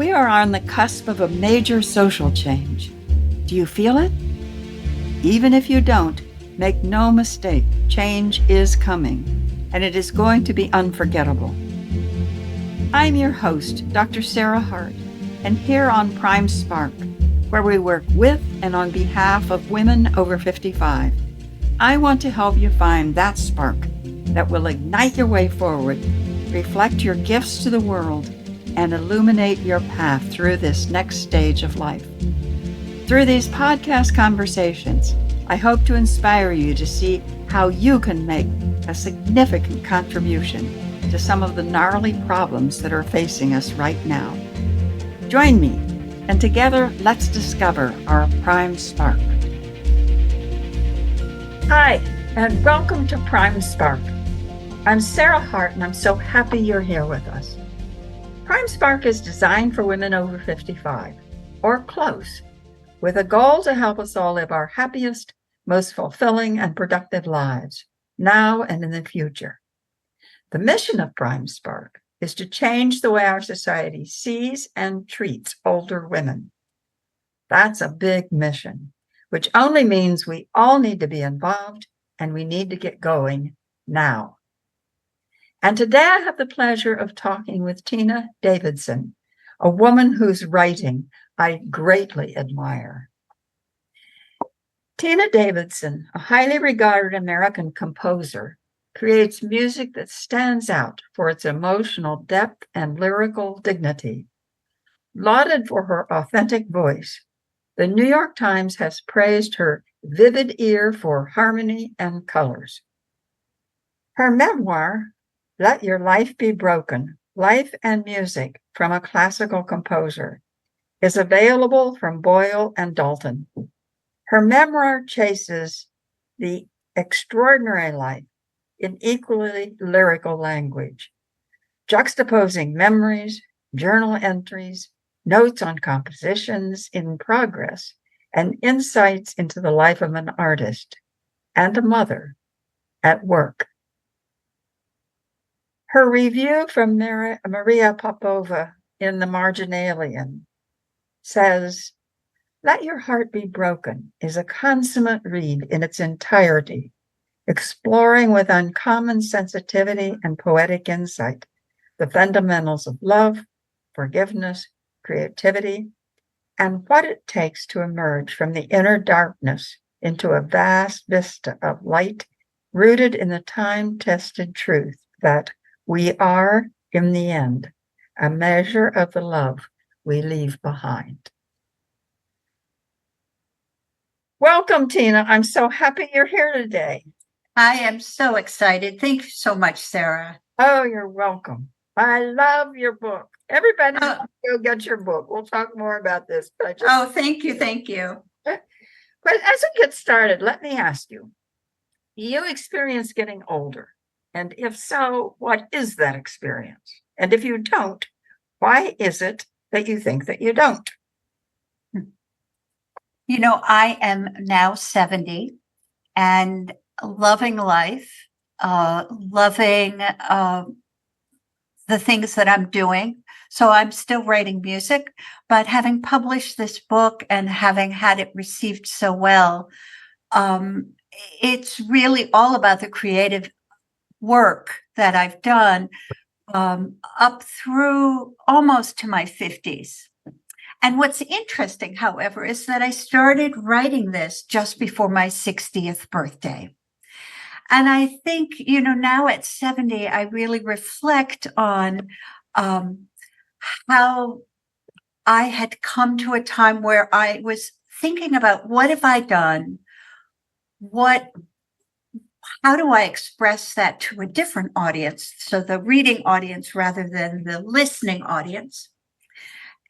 We are on the cusp of a major social change. Do you feel it? Even if you don't, make no mistake, change is coming, and it is going to be unforgettable. I'm your host, Dr. Sarah Hart, and here on Prime Spark, where we work with and on behalf of women over 55, I want to help you find that spark that will ignite your way forward, reflect your gifts to the world, and illuminate your path through this next stage of life. Through these podcast conversations, I hope to inspire you to see how you can make a significant contribution to some of the gnarly problems that are facing us right now. Join me, and together let's discover our Prime Spark. Hi, and welcome to Prime Spark. I'm Sarah Hart, and I'm so happy you're here with us. Prime Spark is designed for women over 55, or close, with a goal to help us all live our happiest, most fulfilling and productive lives, now and in the future. The mission of Prime Spark is to change the way our society sees and treats older women. That's a big mission, which only means we all need to be involved and we need to get going now. And today I have the pleasure of talking with Tina Davidson, a woman whose writing I greatly admire. Tina Davidson, a highly regarded American composer, creates music that stands out for its emotional depth and lyrical dignity. Lauded for her authentic voice, the New York Times has praised her vivid ear for harmony and colors. Her memoir, Let Your Life Be Broken, Life and Music from a Classical Composer, is available from Boyle and Dalton. Her memoir chases the extraordinary life in equally lyrical language, juxtaposing memories, journal entries, notes on compositions in progress, and insights into the life of an artist and a mother at work. Her review from Maria Popova in The Marginalian says, "Let Your Heart Be Broken is a consummate read in its entirety, exploring with uncommon sensitivity and poetic insight the fundamentals of love, forgiveness, creativity, and what it takes to emerge from the inner darkness into a vast vista of light rooted in the time-tested truth that we are, in the end, a measure of the love we leave behind." Welcome, Tina. I'm so happy you're here today. I am so excited. Thank you so much, Sarah. Oh, you're welcome. I love your book. Everybody go get your book. We'll talk more about this. But Thank you. Thank you. But as we get started, let me ask you, do you experience getting older? And if so, what is that experience? And if you don't, why is it that you think that you don't? You know, I am now 70 and loving life, loving the things that I'm doing. So I'm still writing music, but having published this book and having had it received so well, it's really all about the creative work that I've done up through almost to my 50s. And what's interesting, however, is that I started writing this just before my 60th birthday. And I think, you know, now at 70, I really reflect on how I had come to a time where I was thinking about what have I done? How do I express that to a different audience? So the reading audience rather than the listening audience.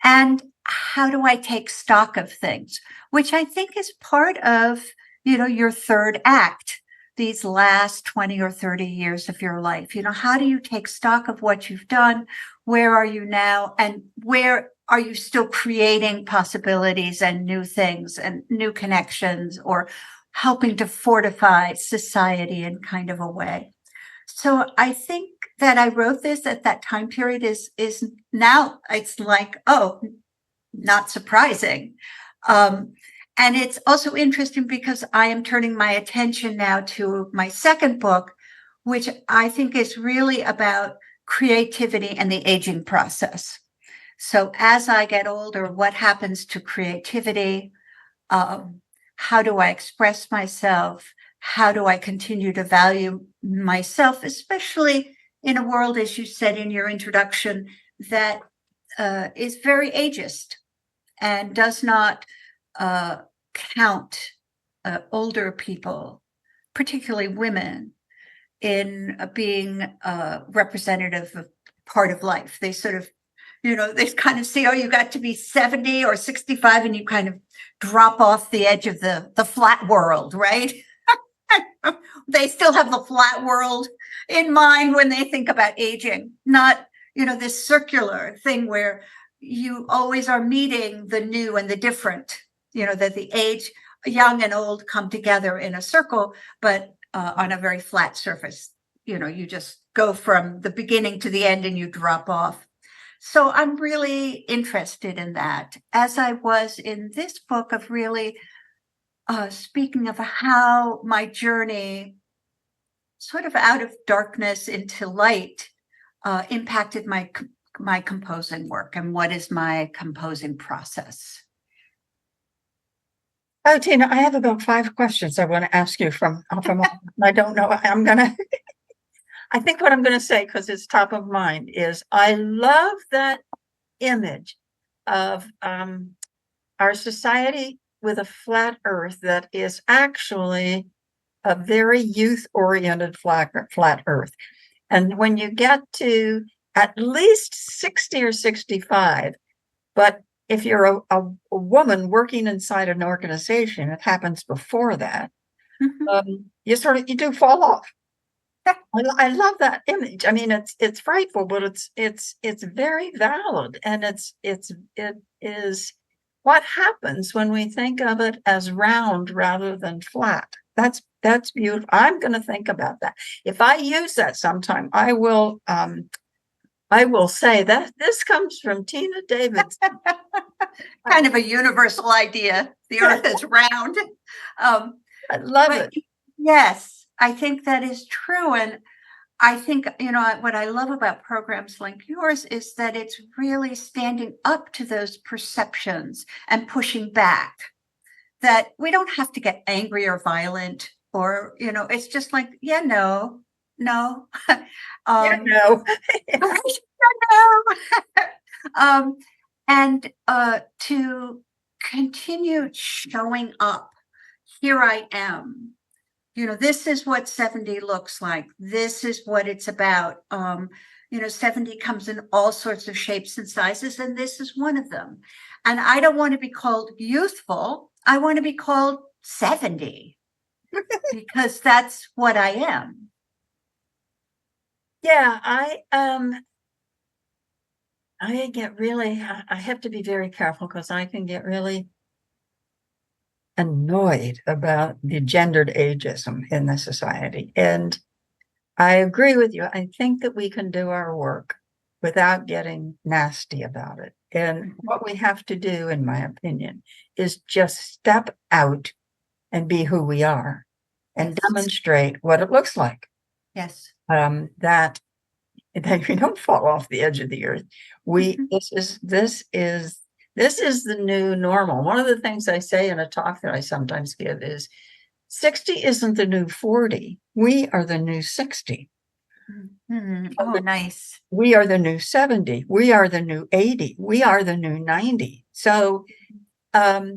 And how do I take stock of things, which I think is part of, you know, your third act, these last 20 or 30 years of your life. You know, how do you take stock of what you've done? Where are you now? And where are you still creating possibilities and new things and new connections, or helping to fortify society in kind of a way? So I think that I wrote this at that time period is now it's like, oh, not surprising. And it's also interesting because I am turning my attention now to my second book, which I think is really about creativity and the aging process. So as I get older, what happens to creativity? How do I express myself? How do I continue to value myself, especially in a world, as you said in your introduction, that is very ageist and does not count older people, particularly women, in being representative of part of life. They sort of, they kind of say, oh, you got to be 70 or 65 and you kind of drop off the edge of the flat world, right? They still have the flat world in mind when they think about aging, not, this circular thing where you always are meeting the new and the different, that the age, young and old come together in a circle, but on a very flat surface. You just go from the beginning to the end and you drop off. So I'm really interested in that, as I was in this book of really speaking of how my journey sort of out of darkness into light impacted my composing work and what is my composing process. Oh, Tina, I have about 5 questions I want to ask you from I don't know. I think what I'm going to say, because it's top of mind, is I love that image of our society with a flat earth that is actually a very youth-oriented flat earth. And when you get to at least 60 or 65, but if you're a woman working inside an organization, it happens before that, you do fall off. I love that image. I mean, it's frightful, but it's very valid, and it is what happens when we think of it as round rather than flat. That's beautiful. I'm going to think about that. If I use that sometime, I will say that this comes from Tina Davidson. Kind of a universal idea. The earth is round. I love it. Yes, I think that is true. And I think, what I love about programs like yours is that it's really standing up to those perceptions and pushing back, that we don't have to get angry or violent or, it's just like, no. No. And to continue showing up. Here I am. This is what 70 looks like. This is what it's about. 70 comes in all sorts of shapes and sizes, and this is one of them. And I don't want to be called youthful. I want to be called 70 because that's what I am. Yeah, I have to be very careful because I can get really annoyed about the gendered ageism in the society. And I agree with you. I think that we can do our work without getting nasty about it. And what we have to do, in my opinion, is just step out and be who we are and demonstrate what it looks like. Yes. That we don't fall off the edge of the earth. This is the new normal. One of the things I say in a talk that I sometimes give is 60 isn't the new 40. We are the new 60. Oh, nice. We are the new 70. We are the new 80. We are the new 90. So I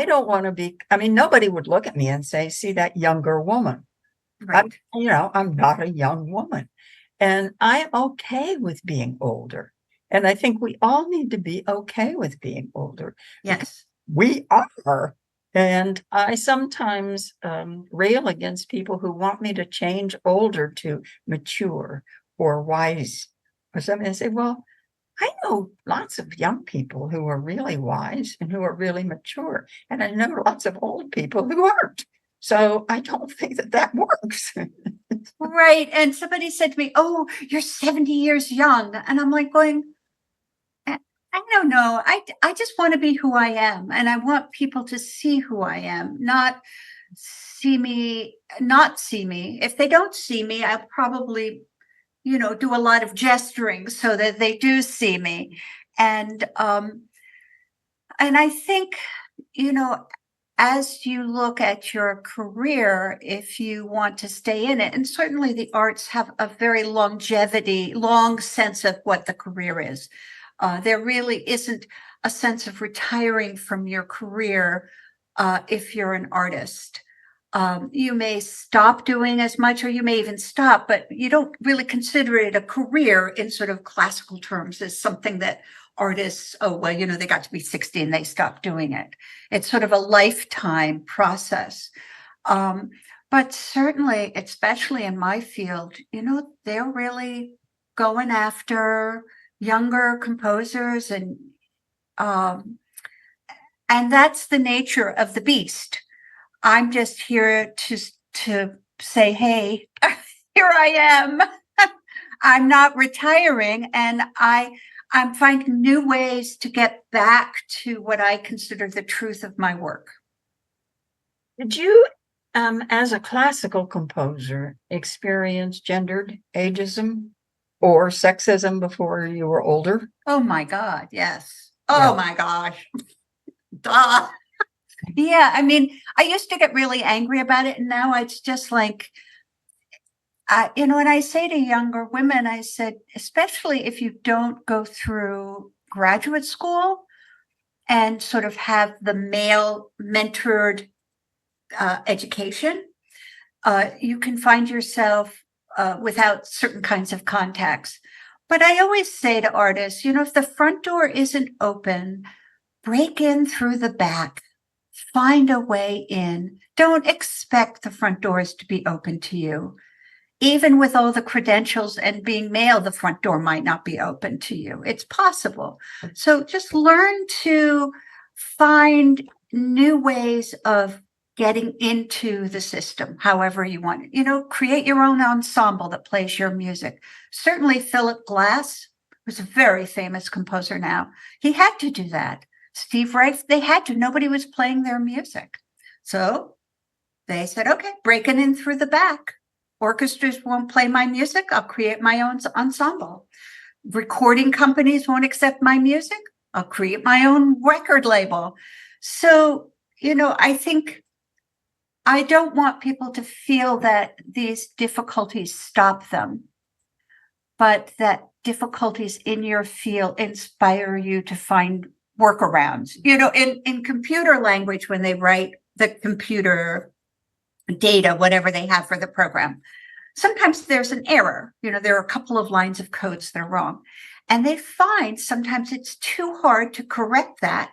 don't want to be, nobody would look at me and say, see that younger woman. Right. I'm not a young woman. And I'm okay with being older. And I think we all need to be okay with being older. Yes. We are. And I sometimes rail against people who want me to change older to mature or wise or something. And say, well, I know lots of young people who are really wise and who are really mature. And I know lots of old people who aren't. So I don't think that works. Right. And somebody said to me, "Oh, you're 70 years young." And I'm like going, I don't know. I just want to be who I am. And I want people to see who I am, not see me, not see me. If they don't see me, I'll probably, do a lot of gesturing so that they do see me. And I think, you know, as you look at your career, if you want to stay in it, and certainly the arts have a very long sense of what the career is. There really isn't a sense of retiring from your career if you're an artist. You may stop doing as much, or you may even stop, but you don't really consider it a career in sort of classical terms as something that artists, they got to be 60 and they stopped doing it. It's sort of a lifetime process. But certainly, especially in my field, they're really going after younger composers, and that's the nature of the beast. I'm just here to say, hey, here I am. I'm not retiring, and I'm finding new ways to get back to what I consider the truth of my work. Did you, as a classical composer, experience gendered ageism or sexism before you were older? Oh my God, yes. Oh my gosh. Duh. Yeah, I mean, I used to get really angry about it, and now it's just like, and I say to younger women, I said, especially if you don't go through graduate school and sort of have the male mentored education, you can find yourself without certain kinds of contacts. But I always say to artists, if the front door isn't open, break in through the back, find a way in. Don't expect the front doors to be open to you. Even with all the credentials and being male, the front door might not be open to you. It's possible. So just learn to find new ways of getting into the system, however you want it. Create your own ensemble that plays your music. Certainly Philip Glass, who's a very famous composer now, he had to do that. Steve Reich, they had to. Nobody was playing their music. So they said, okay, breaking in through the back. Orchestras won't play my music. I'll create my own ensemble. Recording companies won't accept my music. I'll create my own record label. So, I think I don't want people to feel that these difficulties stop them, but that difficulties in your field inspire you to find workarounds. In computer language, when they write the computer data, whatever they have for the program, sometimes there's an error. There are a couple of lines of codes that are wrong. And they find sometimes it's too hard to correct that.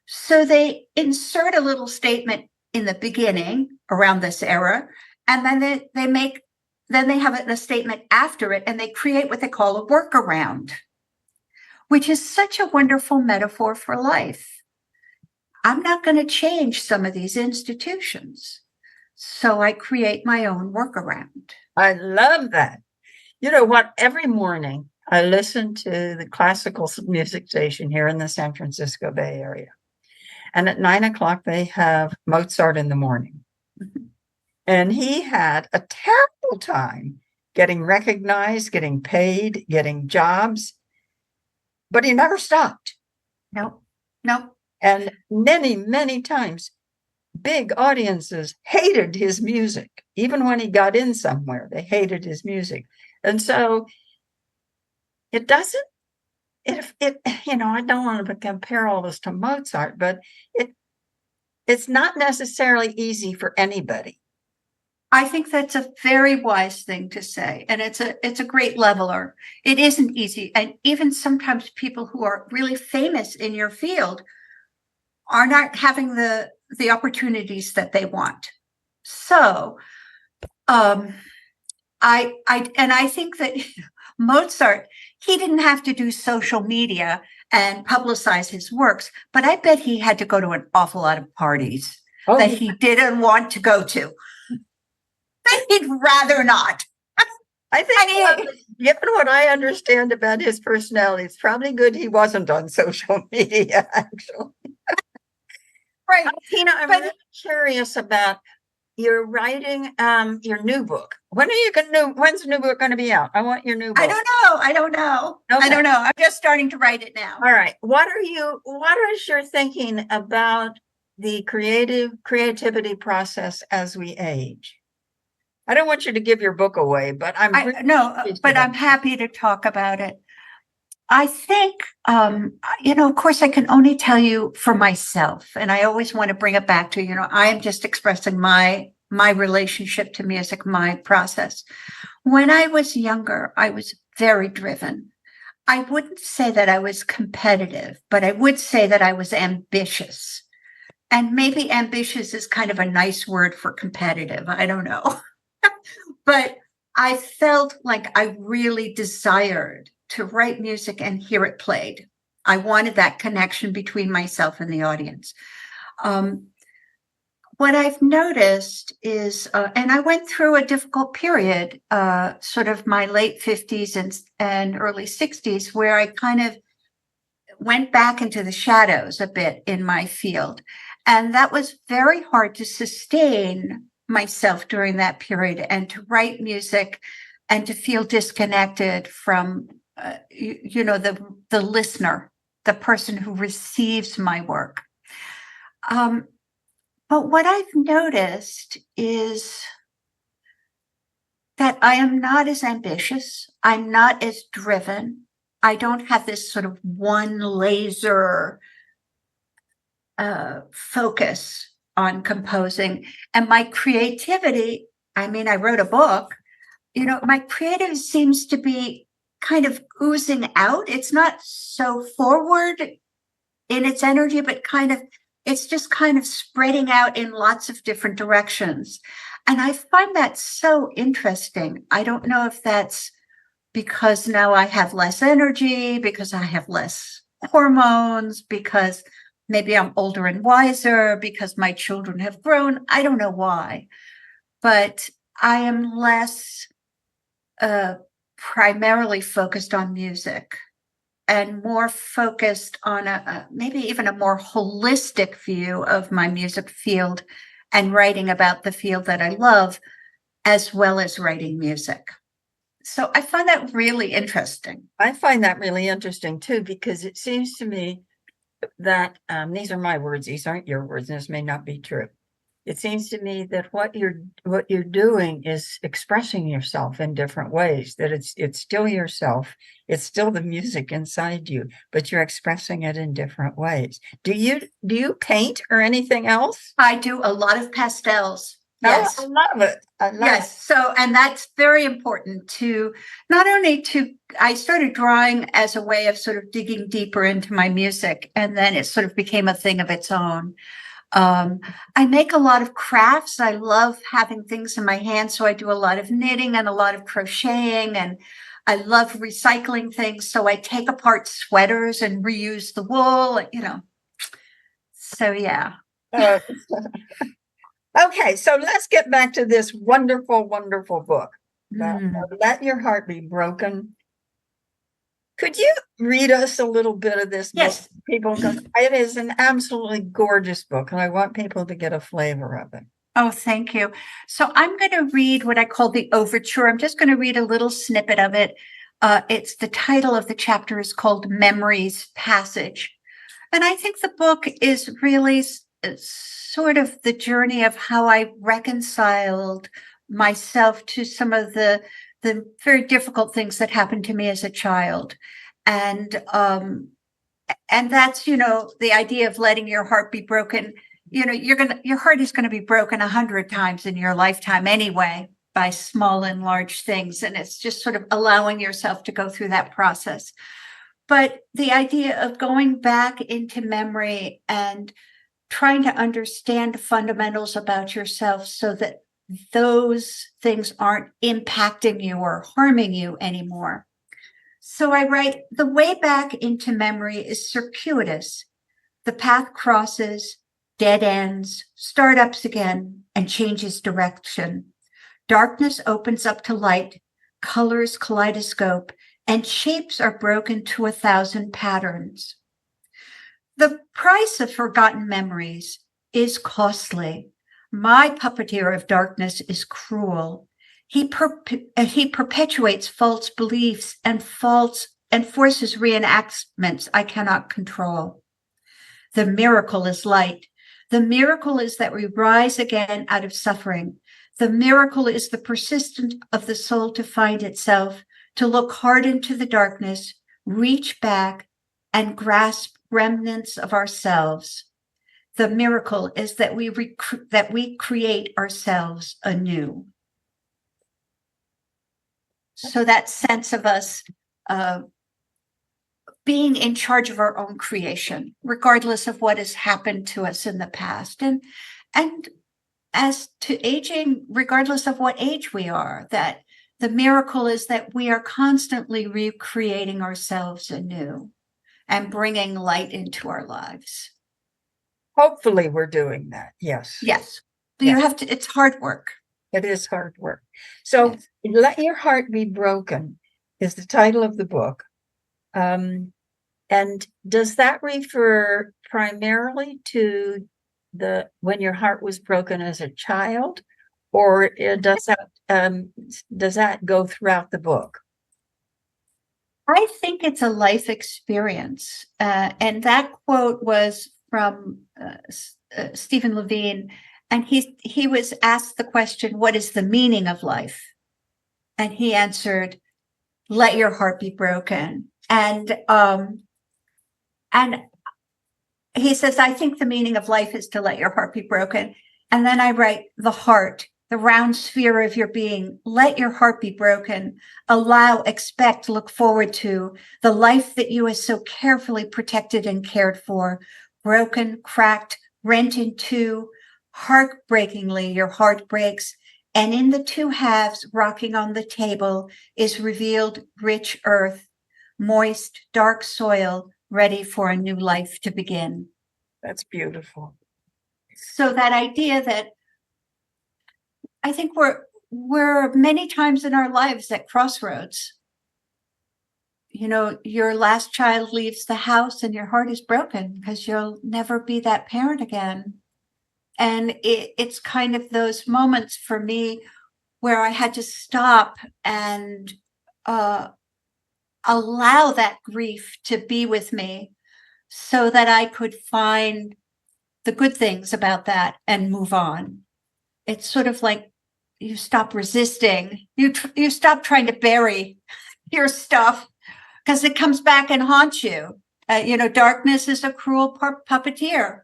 So they insert a little statement in the beginning around this error, and then they have a statement after it, and they create what they call a workaround, which is such a wonderful metaphor for life. I'm not going to change some of these institutions, so I create my own workaround. I love that. You know what? Every morning I listen to the classical music station here in the San Francisco Bay Area. And at 9:00, they have Mozart in the morning. Mm-hmm. And he had a terrible time getting recognized, getting paid, getting jobs, but he never stopped. No. And many, many times, big audiences hated his music. Even when he got in somewhere, they hated his music. And so I don't want to compare all this to Mozart, but it's not necessarily easy for anybody. I think that's a very wise thing to say. And it's a great leveler. It isn't easy. And even sometimes people who are really famous in your field are not having the opportunities that they want. So I think that Mozart, he didn't have to do social media and publicize his works, but I bet he had to go to an awful lot of parties. that he didn't want to go to. He'd rather not. I think, given what I understand about his personality, it's probably good he wasn't on social media, actually. Right. Tina, I'm really curious about you're writing your new book. When's the new book going to be out? I want your new book. I don't know. Okay. I'm just starting to write it now. All right. What is your thinking about the creativity process as we age? I don't want you to give your book away, but I'm happy to talk about it. I think, of course, I can only tell you for myself, and I always want to bring it back to, I am just expressing my relationship to music, my process. When I was younger, I was very driven. I wouldn't say that I was competitive, but I would say that I was ambitious. And maybe ambitious is kind of a nice word for competitive. I don't know. But I felt like I really desired to write music and hear it played. I wanted that connection between myself and the audience. What I've noticed is, and I went through a difficult period, sort of my late 50s and early 60s, where I kind of went back into the shadows a bit in my field. And that was very hard to sustain myself during that period, and to write music and to feel disconnected from the listener, the person who receives my work. But what I've noticed is that I am not as ambitious. I'm not as driven. I don't have this sort of one laser focus on composing. And my creativity, I wrote a book, my creative seems to be kind of oozing out. It's not so forward in its energy, but it's just kind of spreading out in lots of different directions. And I find that so interesting. I don't know if that's because now I have less energy, because I have less hormones, because maybe I'm older and wiser, because my children have grown. I don't know why, but I am less primarily focused on music and more focused on maybe even a more holistic view of my music field and writing about the field that I love, as well as writing music. So I find that really interesting. I find that really interesting too, because it seems to me that these are my words, these aren't your words, and this may not be true. It seems to me that what you're doing is expressing yourself in different ways, that it's still yourself, it's still the music inside you, but you're expressing it in different ways. Do you paint or anything else? I do a lot of pastels. Yes. I love it. Yes. So, and that's very important to not only I started drawing as a way of sort of digging deeper into my music, and then it sort of became a thing of its own. I make a lot of crafts. I love having things in my hands. So I do a lot of knitting and a lot of crocheting, and I love recycling things. So I take apart sweaters and reuse the wool, So, yeah. Okay, so let's get back to this wonderful, wonderful book. Let Your Heart Be Broken. Could you read us a little bit of this book? People, it is an absolutely gorgeous book, and I want people to get a flavor of it. Oh, thank you. So I'm going to read what I call the overture. I'm just going to read a little snippet of it. It's the title of the chapter is called Memories Passage. And I think the book is really sort of the journey of how I reconciled myself to some of the very difficult things that happened to me as a child. And that's, the idea of letting your heart be broken. Your heart is going to be broken 100 times in your lifetime anyway, by small and large things. And it's just sort of allowing yourself to go through that process. But the idea of going back into memory and trying to understand the fundamentals about yourself so that those things aren't impacting you or harming you anymore. So I write, the way back into memory is circuitous. The path crosses dead ends, startups again, and changes direction. Darkness opens up to light, colors kaleidoscope, and shapes are broken to 1,000 patterns. The price of forgotten memories is costly. My puppeteer of darkness is cruel. He perpetuates false beliefs and forces reenactments I cannot control. The miracle is light. The miracle is that we rise again out of suffering. The miracle is the persistence of the soul to find itself, to look hard into the darkness, reach back, and grasp remnants of ourselves. The miracle is that we create ourselves anew. So that sense of us being in charge of our own creation, regardless of what has happened to us in the past, and as to aging, regardless of what age we are, that the miracle is that we are constantly recreating ourselves anew and bringing light into our lives. Hopefully we're doing that. Yes. Yes. Yes. You have to, it's hard work. It is hard work. So Yes. Let Your Heart Be Broken is the title of the book. And does that refer primarily to when your heart was broken as a child, or does that go throughout the book? I think it's a life experience. And that quote was from Stephen Levine. And he was asked the question, what is the meaning of life? And he answered, let your heart be broken. And he says, I think the meaning of life is to let your heart be broken. And then I write, the heart, the round sphere of your being, let your heart be broken. Allow, expect, look forward to the life that you have so carefully protected and cared for, broken, cracked, rent in two. Heartbreakingly, your heart breaks. And in the two halves, rocking on the table, is revealed rich earth, moist, dark soil, ready for a new life to begin. That's beautiful. So that idea that I think we're many times in our lives at crossroads. You know, your last child leaves the house and your heart is broken because you'll never be that parent again. And it's kind of those moments for me where I had to stop and allow that grief to be with me so that I could find the good things about that and move on. It's sort of like you stop resisting. You stop trying to bury your stuff because it comes back and haunts you. Darkness is a cruel puppeteer.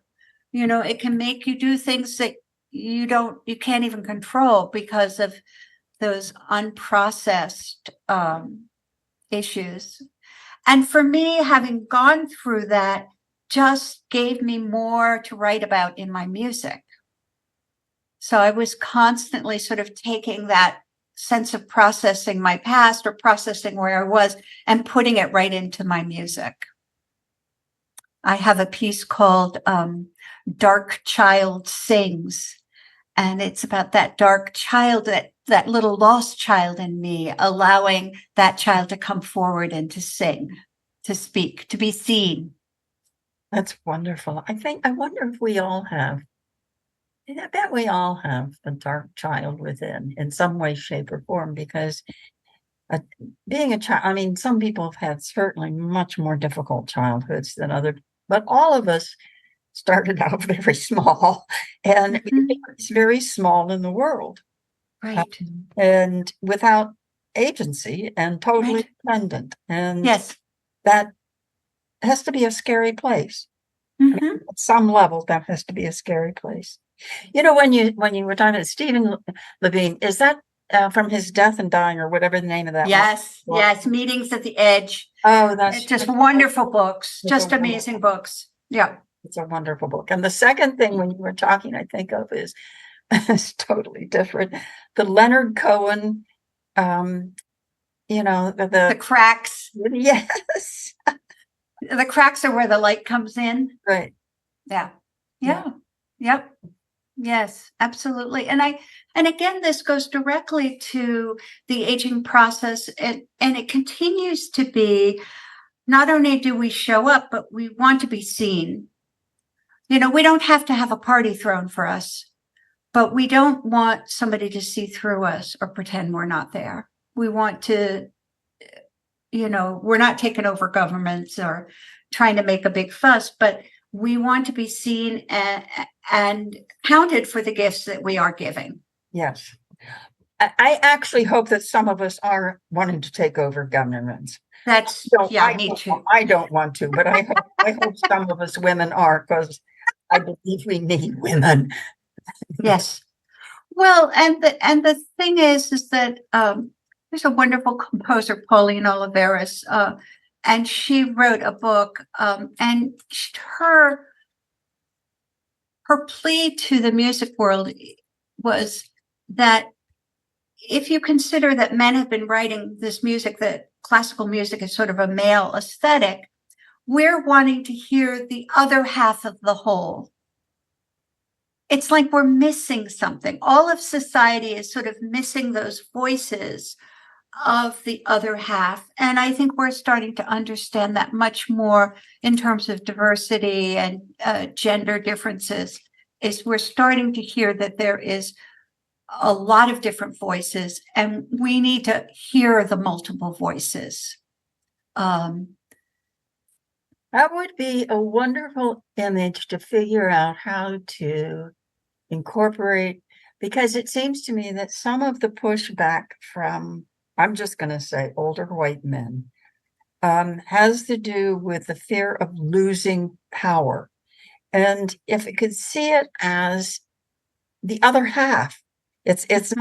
It can make you do things that you can't even control because of those unprocessed issues. And for me, having gone through that just gave me more to write about in my music. So I was constantly sort of taking that sense of processing my past or processing where I was and putting it right into my music. I have a piece called Dark Child Sings, and it's about that dark child, that little lost child in me, allowing that child to come forward and to sing, to speak, to be seen. That's wonderful. I wonder if we all have. I bet we all have a dark child within in some way, shape, or form, because being a child, some people have had certainly much more difficult childhoods than others, but all of us started out very small, and it's very small in the world. Right. And without agency and totally dependent. And yes, that has to be a scary place. At some level, that has to be a scary place. When you were talking about Stephen Levine, is that from his Death and Dying, or whatever the name of that yes, was? Yes, Meetings at the Edge. Oh, that's just wonderful books, just amazing books. Yeah. It's a wonderful book. And the second thing when you were talking, I think of is it's totally different. The Leonard Cohen, the cracks. Yes. The cracks are where the light comes in. Right. Yeah. Yep. Yes, absolutely. And again, this goes directly to the aging process, and it continues to be, not only do we show up, but we want to be seen. We don't have to have a party thrown for us, but we don't want somebody to see through us or pretend we're not there. We want to, we're not taking over governments or trying to make a big fuss, but we want to be seen and counted for the gifts that we are giving. Yes. I actually hope that some of us are wanting to take over governments. Me too. I don't want to, but I hope some of us women are, because I believe we need women. Yes. Well, and the thing is that there's a wonderful composer, Pauline Oliveras, and she wrote a book, and her plea to the music world was that if you consider that men have been writing this music, that classical music is sort of a male aesthetic, we're wanting to hear the other half of the whole. It's like we're missing something. All of society is sort of missing those voices of the other half. And I think we're starting to understand that much more in terms of diversity and gender differences, is we're starting to hear that there is a lot of different voices, and we need to hear the multiple voices. That would be a wonderful image to figure out how to incorporate, because it seems to me that some of the pushback from, I'm just going to say, older white men, has to do with the fear of losing power. And if it could see it as the other half, it's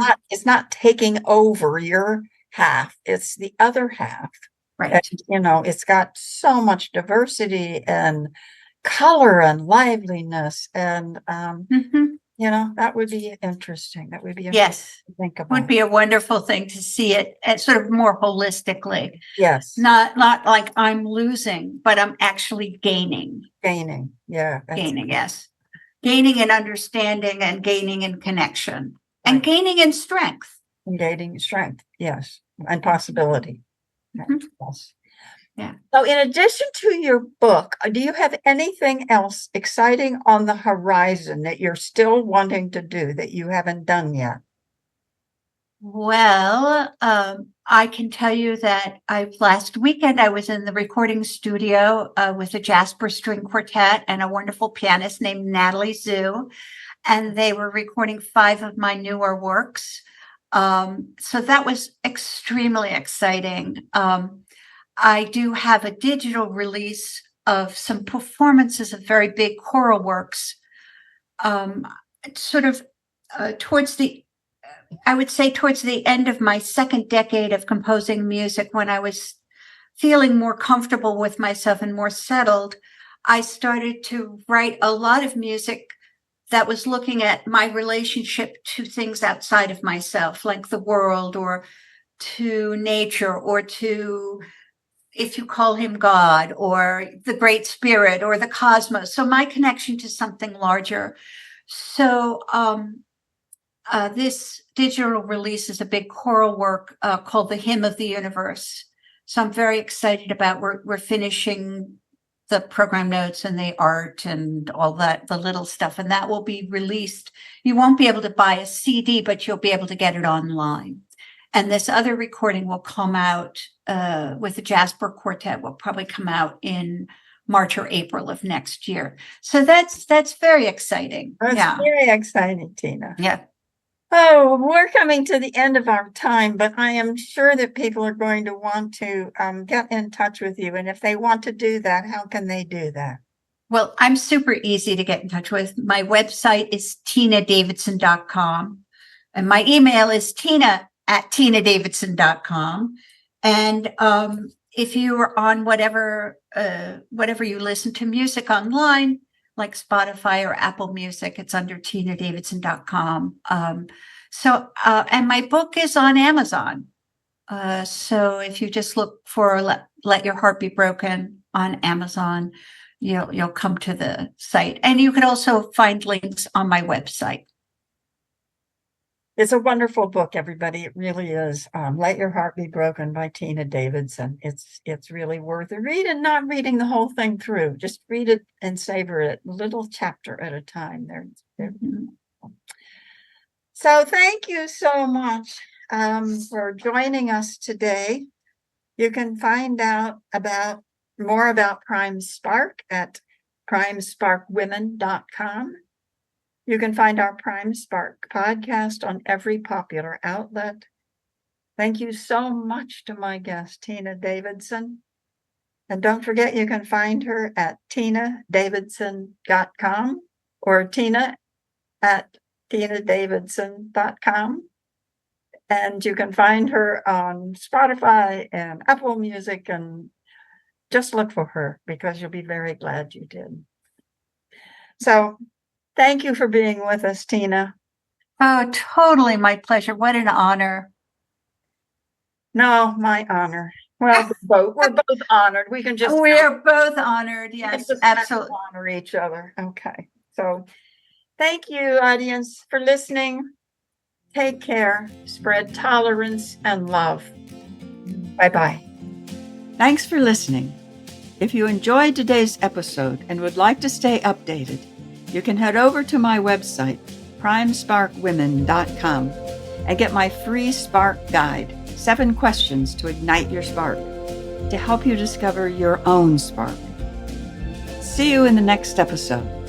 not taking over your half, it's the other half. Right. And, it's got so much diversity and color and liveliness, and that would be interesting. That would be yes, to think about. Would be a wonderful thing to see it sort of more holistically. Yes, not like I'm losing, but I'm actually gaining. Yeah, gaining. Yes, gaining in understanding, and gaining in connection, right. and gaining in strength. And gaining strength, yes, and possibility. Yes. Yeah. So in addition to your book, do you have anything else exciting on the horizon that you're still wanting to do that you haven't done yet? Well, I can tell you that last weekend I was in the recording studio with a Jasper String Quartet and a wonderful pianist named Natalie Zhu, and they were recording 5 of my newer works. So that was extremely exciting. I do have a digital release of some performances of very big choral works, sort of towards the end of my second decade of composing music, when I was feeling more comfortable with myself and more settled. I started to write a lot of music that was looking at my relationship to things outside of myself, like the world, or to nature, or to, if you call him God, or the Great Spirit, or the cosmos. So my connection to something larger. So this digital release is a big choral work called The Hymn of the Universe. So I'm very excited about, we're finishing the program notes and the art and all that, the little stuff, and that will be released. You won't be able to buy a CD, but you'll be able to get it online. And this other recording will come out with the Jasper Quartet, will probably come out in March or April of next year. So that's very exciting. That's very exciting, Tina. Yeah. Oh, we're coming to the end of our time, but I am sure that people are going to want to get in touch with you. And if they want to do that, how can they do that? Well, I'm super easy to get in touch with. My website is tinadavidson.com. And my email is tina@tinadavidson.com. And if you are on whatever you listen to music online, like Spotify or Apple Music, it's under tinadavidson.com. And my book is on Amazon. So if you just look for Let Your Heart Be Broken on Amazon, you'll come to the site. And you can also find links on my website. It's a wonderful book, everybody. It really is. Let Your Heart Be Broken by Tina Davidson. It's really worth a read, and not reading the whole thing through. Just read it and savor it, a little chapter at a time. So thank you so much for joining us today. You can find out more about Prime Spark at primesparkwomen.com. You can find our Prime Spark podcast on every popular outlet. Thank you so much to my guest, Tina Davidson. And don't forget, you can find her at tinadavidson.com or tina@tinadavidson.com. And you can find her on Spotify and Apple Music, and just look for her because you'll be very glad you did. So thank you for being with us, Tina. Oh, totally my pleasure. What an honor. No, my honor. Well, we're both honored. We can just we're both honored. Yes, absolutely. Honor each other. Okay. So thank you, audience, for listening. Take care. Spread tolerance and love. Bye-bye. Thanks for listening. If you enjoyed today's episode and would like to stay updated, you can head over to my website, primesparkwomen.com, and get my free Spark Guide, 7 questions to ignite your spark, to help you discover your own spark. See you in the next episode.